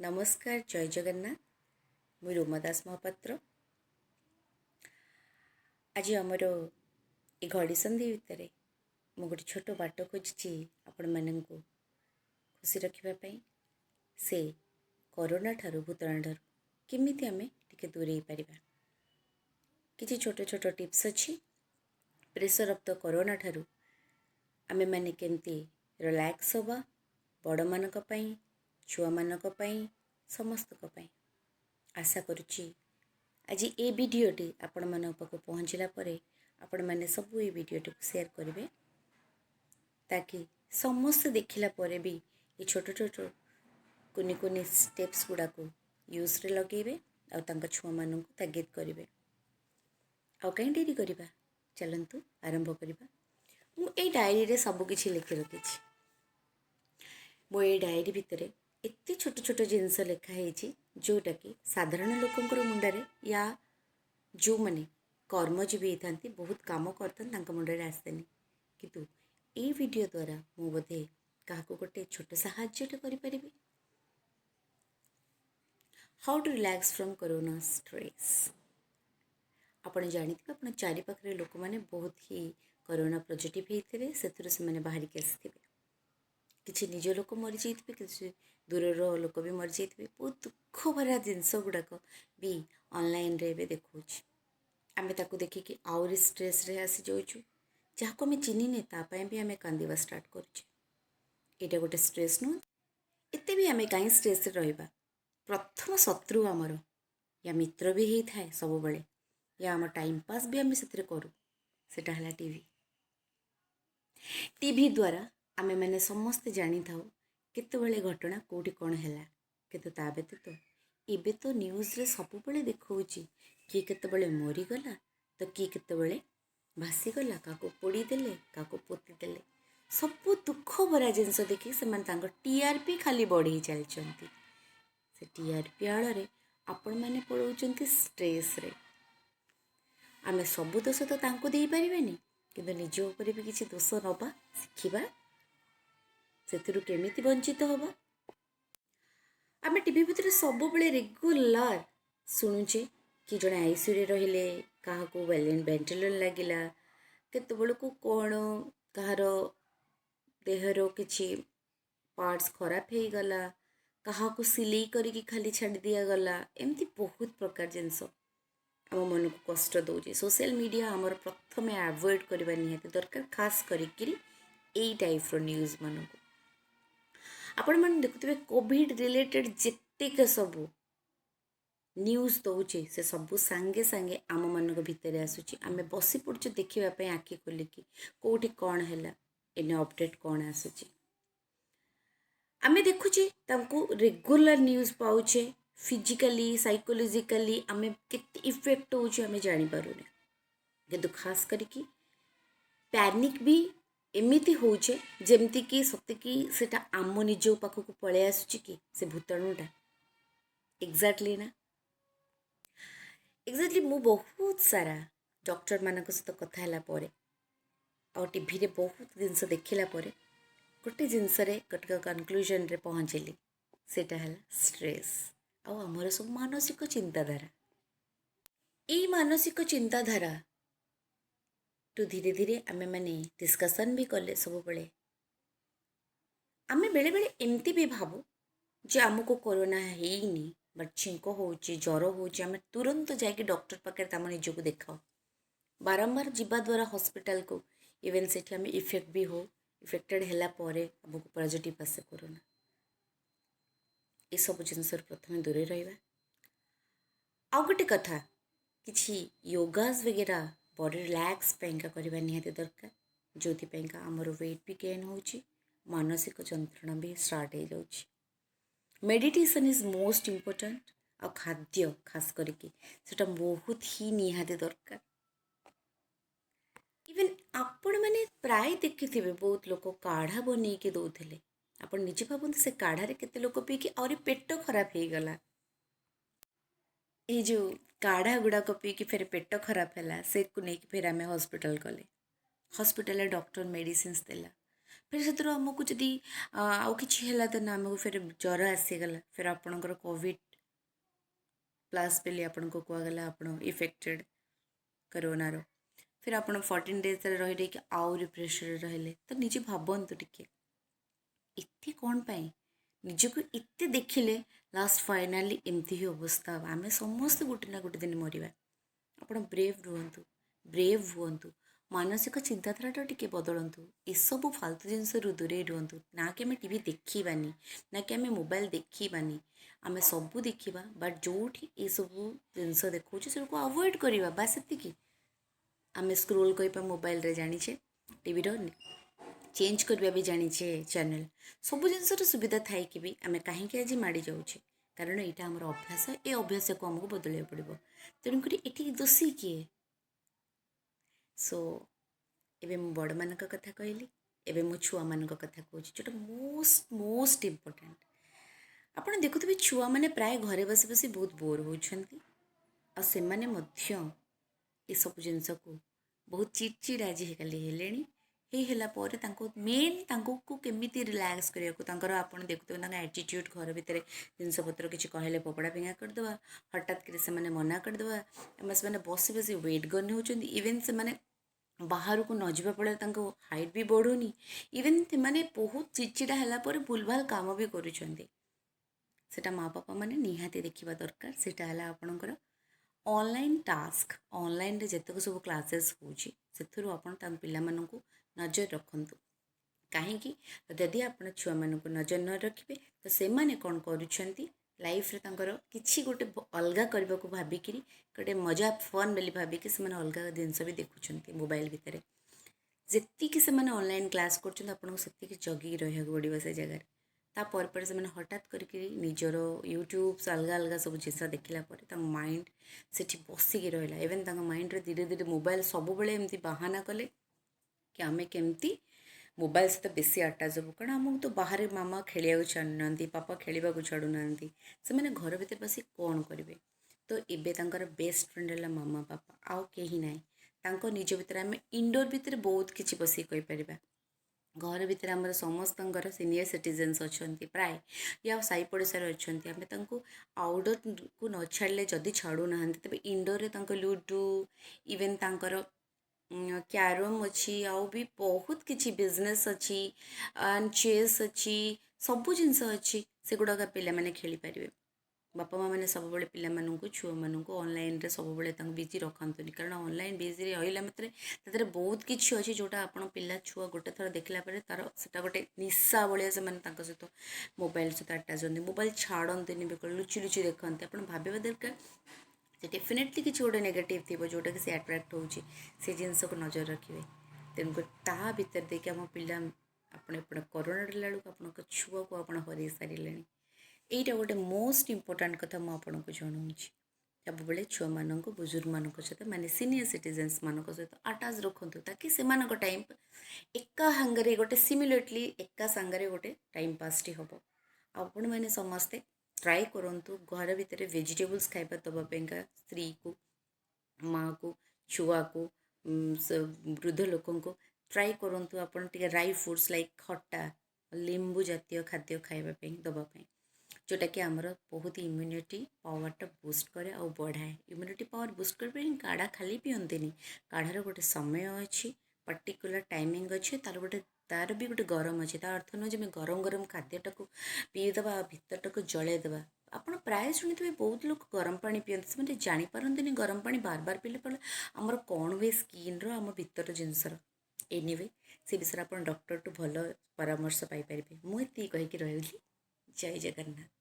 नमस्कार जय जगन्नाथ मुई रोमा दास महापात्र। आज आमर ए घड़ी संधि भितर मु गोटे छोट बाट खोजी आपण मानक खुशी रखापी से कोरोना ठारू भूताणु ठारू केमिति आमे टिके दूरे पारिबा। किछि छोट छोट टिप्स अच्छी प्रेशर ऑफ द कोरोना ठारू आमे माने केमती रिलैक्स होबा बड़ मानक पई छुआ मानक पई समस्त को पई। आशा करुच्ची आज ये वीडियोटी आपण मानक पाखु पहुँचला परे आपण माने सब ये वीडियोटी को शेयर करेंगे ताकि समस्त देखिला परे भी ये छोट छोट कुनी कुनी स्टेप्स गुड़ा को यूज रे लगेबे आ तांका छुआ मानक तागिद करेंगे। आउ कहीं डेरी करिबा चलंतु आरंभ करिबा। मु ए डायरी रे सब किछि लिखि रखिछि। मो ए डायरी भितरे एते छोट छोट जिनस लिखा है जोटा कि साधारण लोकंकर मुंडारे या जो माने कर्मजीवी था बहुत काम करते मुंडे आसेनी किंतु ये वीडियो द्वारा मु बोधे क्या गोटे छोट साहाय्य करि। How to relax from corona stress. आपण जानिथिबे आपण चारि पाखरे लोक माने बहुत ही कोरोना पॉजिटिव होते से बाहर के आसथिबे। किसी निज लोक मरी जाइए किसी दूर लोक भी मरी जाइए। बहुत दुख भरा जिनस गुड़ाक भी ऑनलाइन रे देखा आमे ताकू देखिकी आउरी स्ट्रेस रे आसी जाऊँ जहाँ को आम चिन्हने तापाई भी आम कांदा स्टार्ट करुचे। गोटे स्ट्रेस नुह एते भी आम कहीं स्ट्रेस रहा। प्रथम शत्रु आमर या मित्र भी होता है सब बड़े या आम टाइम पास भी आम से करूँ सेटा है टीवी द्वारा आमे मैंने समस्ते जानी था केतबेले घटना कोठी कौन है किंतु ता व्यतीत एबे तो न्यूज रे सब बेले देखौची किए केतबेले मरीगला तो किए केतबेले भासीगला क्या पोड़ी देले क्या पोती देले सब दुख भरा जिनस देखिए से टीआरपी खाली बढ़ी चलती से टीआरपी आड़ आपण मैंने पड़ौଛନ୍ତି स्ट्रेस रे। आमे सब दोष तो तांको दे परिबानी किंतु निज ऊपर भी किसी दोष नबा शिखिबा से केमिति वंचित होबा। आमे टीवी भितर सब बेले रेगुलर शुणुचे कि जड़े आईसीयू रे क्या वेंटिलेटर लगिला केत को कौन कहार देहर किसी पार्ट्स खराब हो गला क्या सिलाई करी खाली छाड़ दिया गला एमती बहुत प्रकार जिनस आम मन को कष्ट दौजे। सोशल मीडिया आमर प्रथम अवॉइड करबा निहाती दरकार खास करी एई टाइप रो न्यूज मान को आपण मैंने देखुवे कोविड रिलेटेड जेतेक सब न्यूज दौचे से सब सांगे सांगे आम मान भितर आसूची आमे बसी पड़े देखापी आखि खोलिकी कौटी कौन है एने अपडेट कौन आसूची आमे देखुचे तांको रेगुलर न्यूज पाउचे फिजिकली साइकोलॉजिकली आमे केते इफेक्ट होउचे आमे जानि पारुने किंतु खास करके पैनिक भी एमिति होउचे जेमती कि सत्य कि सेटा आम निज पाखक पळे आसुची कि से भूताणुटा एक्जाक्टली ना एक्जाक्टली मु बहुत सारा डॉक्टर मानक सहित कथा होला परे आ टीवी रे बहुत जिनस देखिला परे गोटे जिनस रे गोटे कनक्लूजन रे पहुँचली सेटा है स्ट्रेस आ आमर सब मानसिक चिंताधारा। ये मानसिक चिंताधारा टू धीरे धीरे आमे माने डिस्कशन भी कले सब बेले आमे बेले बेले एमती भी भाबू जे आमको कोरोना हेनी बट छिंक होची ज्वर होची आमे तुरंत जाके डॉक्टर पाखे तम निजको देखाओ बारंबार जीवा द्वारा हॉस्पिटल को इवेन से आमे इफेक्ट भी हो इफेक्टेड हैला परे आमको पॉजिटिव आसे कोरोना ये सब जिनस प्रथम दूरे रहिबा। आ गोटे कथा किछि योगास वगैरह बॉडी रिलैक्स पेंका करबा निहाती दरकार जो पेंका आमर वेट भी गेन होची मानसिक जंत्रणा भी स्टार्ट हो जाउची। मेडिटेशन इज मोस्ट इम्पोर्टेंट आ खाद्य खास करके सेटा बहुत ही निहाती दरकार। इवन आपण मैंने प्राय देखि बहुत लोक काढ़ा बन के दौले आप निजे भावते से काढ़ारे केते लोक पीकि आहरी पेट खराब हो गला। ये जो काढ़ा गुड़ाक पीकि फिर पेट खराब है से को नहीं फिर आम हॉस्पिटल गले हॉस्पिटल डॉक्टर मेडिसिन देला फिर से आमको जदि आउ कि है तो आमको फिर ज्वर आसीगला फिर आपणकर कोविड प्लस बेली आपको कहगला आप इफेक्टेड करोनार फिर आप 14 days रही कि आउरी प्रेसर रहिले तो निजे भावतु टिके इतने कौन पाई निजको इतने देखिले लास्ट फाइनाली एमती ही अवस्था आम समस्त गोटे ना गोटे दिन मरवा आप ब्रेव रुहतु ब्रेव हुंतु मानसिक चिंताधारा टिके बदलतु एसबू फालतू जिनस दूरे रुहतु ना कि आम टी देखानी ना कि आम मोबाइल देखानी आम सबू देखा बट जो ये सब जिनस देखा से अवॉइड करवा बास से आम स्क्रोल करवा मोबाइल रे जानिचे टीवी चेंज करवा भी जानिचे चैनल सब जिनसर सुविधा थाई कि भी आम कहीं आज माड़ी जाऊे कारण यहाँ आम अभ्यास ए अभ्यास को आमको बदल पड़ो तेणुक ये दोषी किए सो एबे मु बड़ मान कथा कहली एबे मु छुआ मान कथा कहूँ जोटा मोस्ट मोस्ट इम्पोर्टाट आपड़ देखुवे छुआ मैंने प्राय घरे बस बस बहुत बोर होती ये सब जिनस को बहुत चिड़चिड़ आज है मेन को केमी रिलैक्स करने आप देखुए एटीट्यूड घर भितर जिनपतर किसी कहले पपड़ा फिंगा करदे हठात कि मना करदे से बस बस वेट गन होती इवेन से बाहर को न जावा फल हाइट भी बढ़ुनी इवेन से बहुत चिड़चिड़ा है भूलभाल कम भी करा माँ बापा मैंने निहाती देखा दरकार सेटा है आपणकर ऑनलाइन टास्क ऑनलाइन रे जितक सब क्लासेस होची सेथुरु आपण तां पिला मानकु नजर रखंतु कहीं जदि आप छुआ मानक नजर न रखिए तो से मैंने कौन करुँच लाइफ रे तांकर किछि गोटे अलगा करने को भाविकी गोटे मजा फन बोली भाविकी से अलग जिनस भी देखुं मोबाइल भितर जी से ऑनलाइन क्लास कर जगिकी रहा पड़ो से जगार तापर से हठात करके निजर यूट्यूब अलग अलग सब जिन देखला माइंड से बसिकी रहा इवेन माइंड रे धीरे धीरे मोबाइल सब बेले एमती बाहाना कले कि आम केमती मोबाइल सहित बेसी अटाच हो कारण आमको तो बाहर मामा खेलिया छाड़ना पापा खेलने को छाड़ूना से घर भर बस कौन करेंगे तो एबे तांकर बेस्ट फ्रेंड है मामा पापा आउ कहीं ना निज भितर आम इंडोर भितर बहुत किसी बस कहीपर घर भितर आम समस्त सीनियर सिटीजेन्स अच्छा प्राय या साई पड़ोसार अच्छा आम आउटडोर को न छाड़े जदि छाड़ूना तेज इंडोर लूडो इवेन तांकर क्यारम अच्छी आउ भी बहुत किसी बिजनेस अच्छी चेस अच्छी सबू जिनस अच्छी से गुड़ाक पे खेली पारे बापा माँ मैंने सब बड़े पिला छुआ मानू ऑनलाइन रे सब बड़े बिजी रखंतुनी कारण ऑनलाइन बिजी रहा मात्र बहुत किसी अच्छी जोटा आप पिला छुआ गोटे थर देखला तार से गोटे निशा भाया से सहित मोबाइल सहित अटाच होती मोबाइल छाड़ती बिल्कुल लुचि लुचि देखते आप भाविया दरकार डेफिनेटली किसी गोटे नेगेटिव थी जोटा कि से अट्राक्ट होची से जिनस को नजर रखिए तेणुक ता भीतर देखिए आम पिला करोना बेलू आप छुआ को आप हर सारे यहीटा गोटे मोस्ट इम्पोर्टाट कथा मुझे जनाऊँ सब बेले छुआ मान बुजुर्ग मान सहित माने सीनियर सिटीजेन्स मान सहित अटाच रखु ताकि से टाइम एका सांगे गोटे सिमिलेटली एका सांगे गोटे टाइम पास टी हम आपण मैंने समस्ते ट्राई करूँ घर भितर वेजिटेबल्स खाଇବା दवापाइंका स्त्री को माँ को छुआ को वृद्ध लोक को ट्राई करूँ आपन टे ड्राई फ्रूट्स लाइक खट्टा लेंबू जातीय खाद्य खावाई दवापाई जोटा कि आमर बहुत इम्यूनिटी पावरटा बूस्ट करे और बढ़ाए इम्यूनिटी पावर बूस्ट करने काढ़ा खाली पिंतनी काढ़ार गोटे समय अच्छी पर्टिकुलर टाइमिंग अच्छे तार भी गोटे गरम अच्छे तार अर्थ नुह गरम गरम खाद्यटा को पीदेवा भितरटा को जलैदेवा आप प्राय शुणुवे बहुत लोग गरम पानी पीते से जापारती गरम पानी बार बार पीले पड़े आमर कौन हुए स्किन आम भितर जिनसर एनिवे से विषय आप डॉक्टर टू भल परामर्श पाइपर मुझे कहीकि रही जय जगन्नाथ।